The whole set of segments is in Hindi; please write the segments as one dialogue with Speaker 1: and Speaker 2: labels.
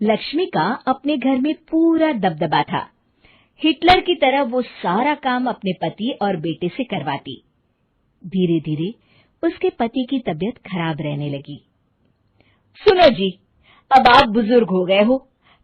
Speaker 1: लक्ष्मी का अपने घर में पूरा दबदबा था। हिटलर की तरह वो सारा काम अपने पति और बेटे से करवाती। धीरे धीरे उसके पति की तबीयत खराब रहने लगी। सुनो जी, अब आप बुजुर्ग हो गए हो,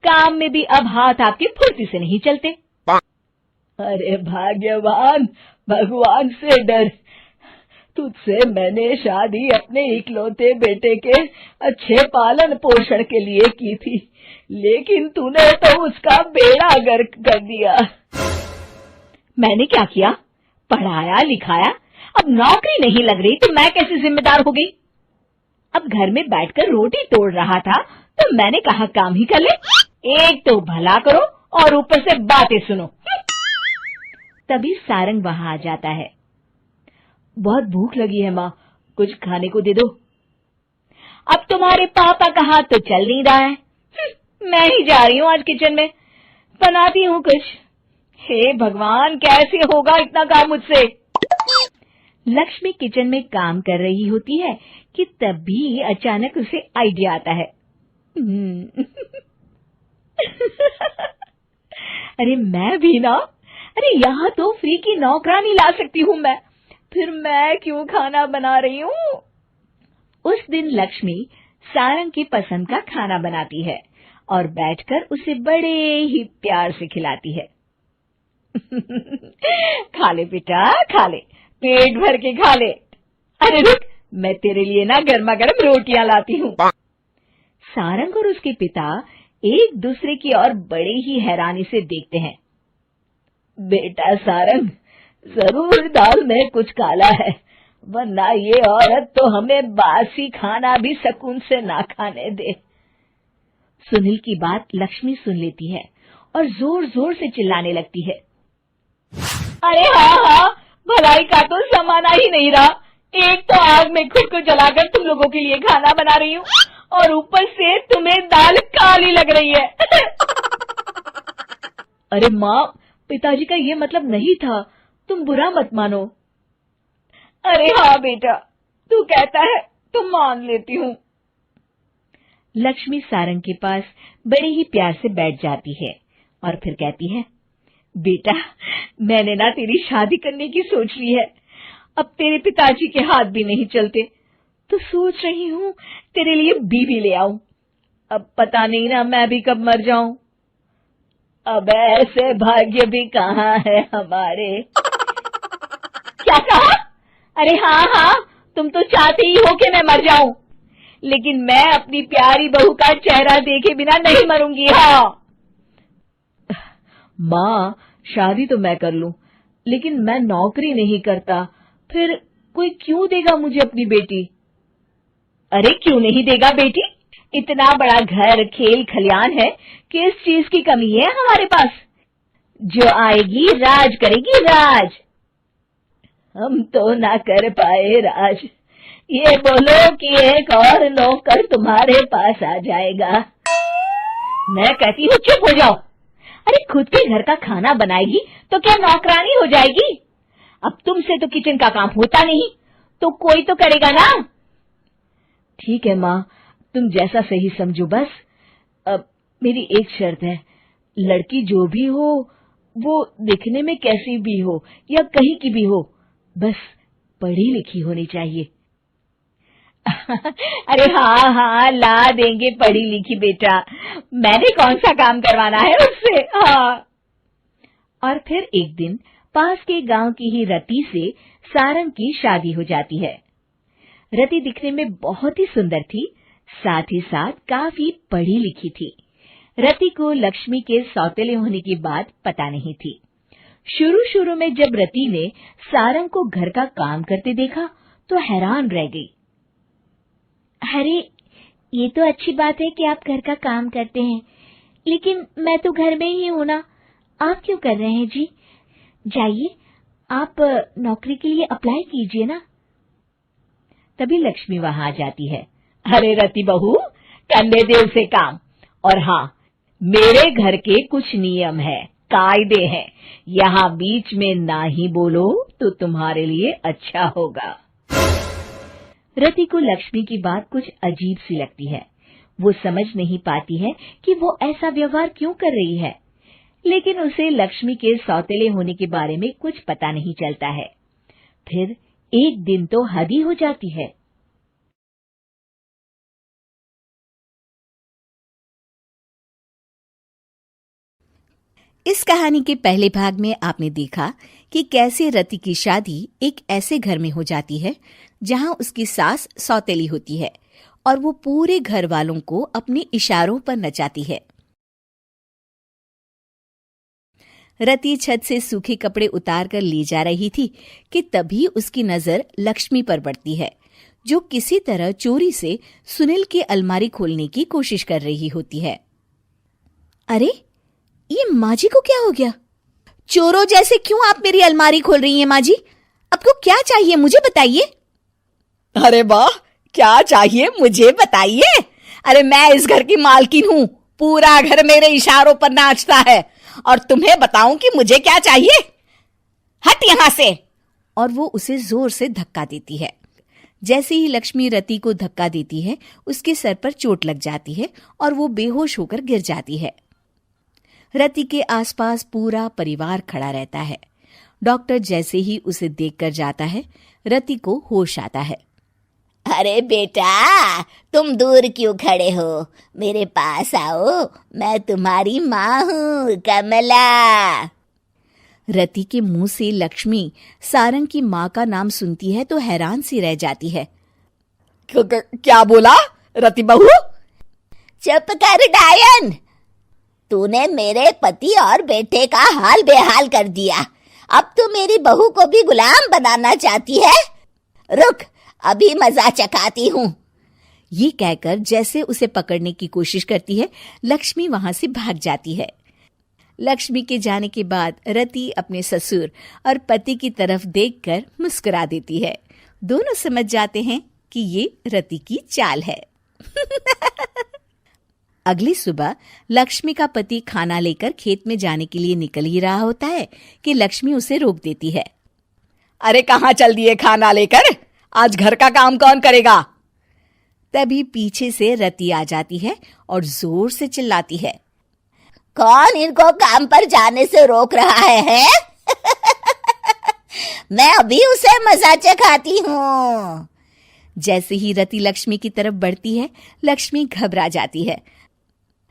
Speaker 1: काम में भी अब हाथ आपके फुर्ती से नहीं चलते। अरे भाग्यवान, भगवान से डर, तुझसे मैंने शादी अपने इकलौते बेटे के अच्छे पालन पोषण के लिए की थी, लेकिन तूने तो उसका बेड़ा गर्क कर दिया। मैंने क्या किया? पढ़ाया लिखाया, अब नौकरी नहीं लग रही तो मैं कैसे जिम्मेदार हो गई? अब घर में बैठकर रोटी तोड़ रहा था तो मैंने कहा काम ही कर ले। एक तो भला करो और ऊपर से बातें सुनो। तभी सारंग वहां आ जाता है। बहुत भूख लगी है माँ, कुछ खाने को दे दो। अब तुम्हारे पापा का हाथ तो चल नहीं रहा है, मैं ही जा रही हूँ आज किचन में, बनाती हूँ कुछ। हे भगवान, कैसे होगा इतना काम मुझसे? लक्ष्मी किचन में काम कर रही होती है कि तभी अचानक उसे आइडिया आता है। अरे मैं भी ना, अरे यहाँ तो फ्री की नौकरानी ला सकती हूँ मैं, फिर मैं क्यों खाना बना रही हूँ? उस दिन लक्ष्मी सारंग की पसंद का खाना बनाती है और बैठकर उसे बड़े ही प्यार से खिलाती है। खा ले बेटा, खा ले, पेट भर के खा ले। अरे रुक, मैं तेरे लिए ना गर्मा गर्म रोटियां लाती हूँ। सारंग और उसके पिता एक दूसरे की ओर बड़े ही हैरानी से देखते हैं। बेटा सारंग, जरूर दाल में कुछ काला है, वरना ये औरत तो हमें बासी खाना भी सुकून से ना खाने दे। सुनील की बात लक्ष्मी सुन लेती है और जोर जोर से चिल्लाने लगती है। अरे हाँ, भलाई का तो जमाना ही नहीं रहा। एक तो आग में खुद को जलाकर तुम लोगों के लिए खाना बना रही हूँ और ऊपर से तुम्हें दाल काली लग रही है। अरे माँ, पिताजी का ये मतलब नहीं था, तुम बुरा मत मानो। अरे हाँ बेटा, तू कहता है तो मान लेती हूँ। लक्ष्मी सारंग के पास बड़े ही प्यार से बैठ जाती है और फिर कहती है, बेटा मैंने ना तेरी शादी करने की सोच ली है, अब तेरे पिताजी के हाथ भी नहीं चलते, तो सोच रही हूँ तेरे लिए बीवी ले आऊं। अब पता नहीं ना मैं भी कब मर जाऊं। अब ऐसे भाग्य भी कहाँ है हमारे। क्या कहा? अरे हाँ, तुम तो चाहते ही हो कि मैं मर जाऊं, लेकिन मैं अपनी प्यारी बहू का चेहरा देखे बिना नहीं मरूंगी। हाँ माँ, शादी तो मैं कर लूं, लेकिन मैं नौकरी नहीं करता, फिर कोई क्यों देगा मुझे अपनी बेटी? अरे क्यों नहीं देगा बेटी? इतना बड़ा घर, खेल खलियान है, किस चीज की कमी है हमारे पास? जो आएगी राज करेगी, राज। हम तो ना कर पाए राज, ये बोलो कि एक और नौकर तुम्हारे पास आ जाएगा। मैं कहती हूँ चुप हो जाओ। अरे खुद के घर का खाना बनाएगी तो क्या नौकरानी हो जाएगी? अब तुमसे तो किचन का काम होता नहीं, तो कोई तो करेगा ना। ठीक है माँ, तुम जैसा सही समझो बस। अब मेरी एक शर्त है, लड़की जो भी हो वो दिखने में कैसी भी हो या कहीं की भी हो, बस पढ़ी लिखी होनी चाहिए। अरे हाँ, ला देंगे पढ़ी लिखी बेटा, मैंने कौन सा काम करवाना है उससे। हाँ। और फिर एक दिन पास के गांव की ही रति से सारंग की शादी हो जाती है। रति दिखने में बहुत ही सुंदर थी, साथ ही साथ काफी पढ़ी लिखी थी। रति को लक्ष्मी के सौतेले होने की बात पता नहीं थी। शुरू में जब रति ने सारंग को घर का काम करते देखा तो हैरान रह गई। अरे ये तो अच्छी बात है कि आप घर का काम करते हैं, लेकिन मैं तो घर में ही हूं ना, आप क्यों कर रहे हैं जी? जाइए आप नौकरी के लिए अप्लाई कीजिए ना। तभी लक्ष्मी वहां आ जाती है। अरे रति बहू, करने दे उसे काम। और हाँ, मेरे घर के कुछ नियम है, कायदे हैं, यहाँ बीच में ना ही बोलो तो तुम्हारे लिए अच्छा होगा। रति को लक्ष्मी की बात कुछ अजीब सी लगती है। वो समझ नहीं पाती है कि वो ऐसा व्यवहार क्यों कर रही है, लेकिन उसे लक्ष्मी के सौतेले होने के बारे में कुछ पता नहीं चलता है। फिर एक दिन तो हद ही हो जाती है। इस कहानी के पहले भाग में आपने देखा कि कैसे रति की शादी एक ऐसे घर में हो जाती है जहां उसकी सास सौतेली होती है और वो पूरे घर वालों को अपने इशारों पर नचाती है। रति छत से सूखे कपड़े उतार कर ले जा रही थी कि तभी उसकी नजर लक्ष्मी पर पड़ती है, जो किसी तरह चोरी से सुनील की अलमारी खोलने की कोशिश कर रही होती है। अरे, ये माँ जी को क्या हो गया? चोरों जैसे क्यों आप मेरी अलमारी खोल रही हैं माँ जी? आपको क्या चाहिए मुझे बताइए।
Speaker 2: अरे वाह, क्या चाहिए मुझे बताइए। अरे मैं इस घर की मालकिन हूँ, पूरा घर मेरे इशारों पर नाचता है और तुम्हें बताऊं कि मुझे क्या चाहिए? हट यहाँ से।
Speaker 1: और वो उसे जोर से धक्का देती है। जैसे ही लक्ष्मी रति को धक्का देती है, उसके सर पर चोट लग जाती है और वो बेहोश होकर गिर जाती है। रति के आसपास पूरा परिवार खड़ा रहता है। डॉक्टर जैसे ही उसे देखकर जाता है, रति को होश आता है।
Speaker 3: अरे बेटा, तुम दूर क्यों खड़े हो? मेरे पास आओ, मैं तुम्हारी माँ हूँ, कमला।
Speaker 1: रति के मुंह से लक्ष्मी सारंग की माँ का नाम सुनती है तो हैरान सी रह जाती है।
Speaker 2: क्या बोला रति बहू?
Speaker 3: चुप कर डायन, तूने मेरे पति और बेटे का हाल बेहाल कर दिया। अब तू मेरी बहू को भी गुलाम बनाना चाहती है? रुक, अभी मजा चखाती हूँ।
Speaker 1: ये कहकर जैसे उसे पकड़ने की कोशिश करती है, लक्ष्मी वहां से भाग जाती है। लक्ष्मी के जाने के बाद रति अपने ससुर और पति की तरफ देखकर मुस्कुरा देती है। दोनों समझ जाते हैं कि ये रति की चाल है। अगली सुबह लक्ष्मी का पति खाना लेकर खेत में जाने के लिए निकल ही रहा होता है कि लक्ष्मी उसे रोक देती है।
Speaker 2: अरे कहाँ चल दिए खाना लेकर? आज घर का काम कौन करेगा?
Speaker 1: तभी पीछे से रति आ जाती है और जोर से चिल्लाती है।
Speaker 3: कौन इनको काम पर जाने से रोक रहा है? मैं अभी उसे मजा चखाती हूँ।
Speaker 1: जैसे ही रति लक्ष्मी की तरफ बढ़ती है, लक्ष्मी घबरा जाती है।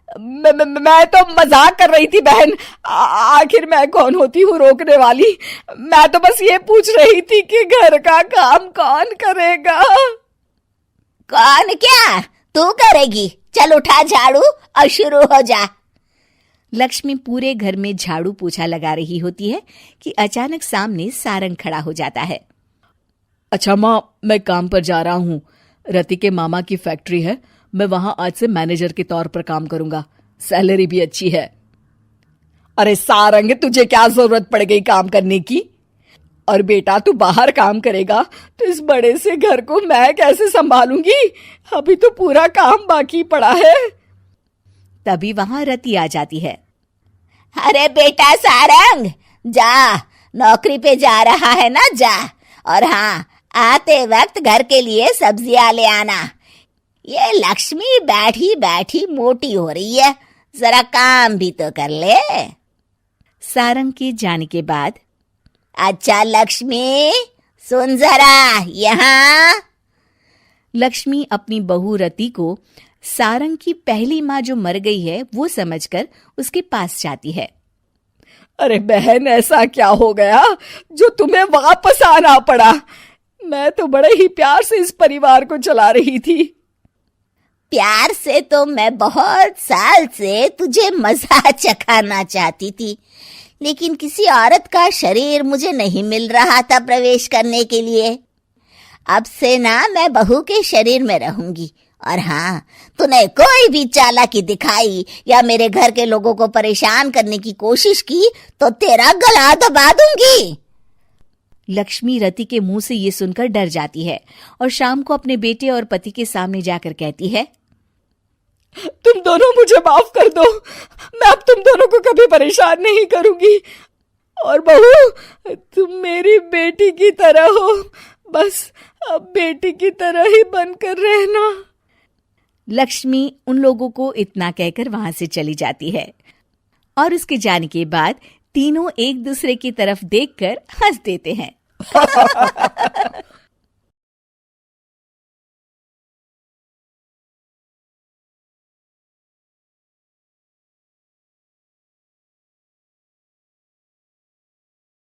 Speaker 2: मैं तो मजाक कर रही थी बहन। आखिर मैं कौन होती हूँ रोकने वाली? मैं तो बस ये पूछ रही थी कि घर का काम कौन करेगा?
Speaker 3: कौन क्या? तू करेगी। चल उठा झाड़ू और शुरू हो जा।
Speaker 1: लक्ष्मी पूरे घर में झाड़ू पोछा लगा रही होती है कि अचानक सामने सारंग खड़ा हो जाता है।
Speaker 4: अच्छा माँ, मैं काम पर जा रहा हूँ। रति के मामा की फैक्ट्री है, मैं वहां आज से मैनेजर के तौर पर काम करूंगा। सैलरी भी अच्छी है।
Speaker 2: अरे सारंग, तुझे क्या जरूरत पड़ गई काम करने की? और बेटा, तू बाहर काम करेगा तो इस बड़े से घर को मैं कैसे संभालूंगी? अभी तो पूरा काम बाकी पड़ा है।
Speaker 1: तभी वहां रति आ जाती है।
Speaker 3: अरे बेटा सारंग, जा, नौकरी पे जा रहा है ना, जा। और हाँ, आते वक्त घर के लिए सब्जियां ले आना। ये लक्ष्मी बैठी बैठी मोटी हो रही है, जरा काम भी तो कर ले।
Speaker 1: सारंग के जाने के बाद,
Speaker 3: अच्छा लक्ष्मी, सुन जरा यहाँ।
Speaker 1: लक्ष्मी अपनी बहू रति को सारंग की पहली माँ जो मर गई है वो समझकर उसके पास जाती है।
Speaker 2: अरे बहन, ऐसा क्या हो गया जो तुम्हें वापस आना पड़ा? मैं तो बड़े ही प्यार से इस परिवार को चला रही थी।
Speaker 3: प्यार से तो मैं बहुत साल से तुझे मजा चखाना चाहती थी, लेकिन किसी औरत का शरीर मुझे नहीं मिल रहा था प्रवेश करने के लिए। अब से ना मैं बहू के शरीर में रहूंगी। और हाँ, तूने कोई भी चालाकी दिखाई या मेरे घर के लोगों को परेशान करने की कोशिश की तो तेरा गला दबा दूंगी।
Speaker 1: लक्ष्मी रति के मुंह से ये सुनकर डर जाती है और शाम को अपने बेटे और पति के सामने जाकर कहती है,
Speaker 2: तुम दोनों मुझे माफ कर दो। मैं अब तुम दोनों को कभी परेशान नहीं करूंगी। और बहू, तुम मेरी बेटी की तरह हो, बस अब बेटी की तरह ही बनकर रहना।
Speaker 1: लक्ष्मी उन लोगों को इतना कहकर वहां से चली जाती है और उसके जाने के बाद तीनों एक दूसरे की तरफ देखकर हंस देते हैं।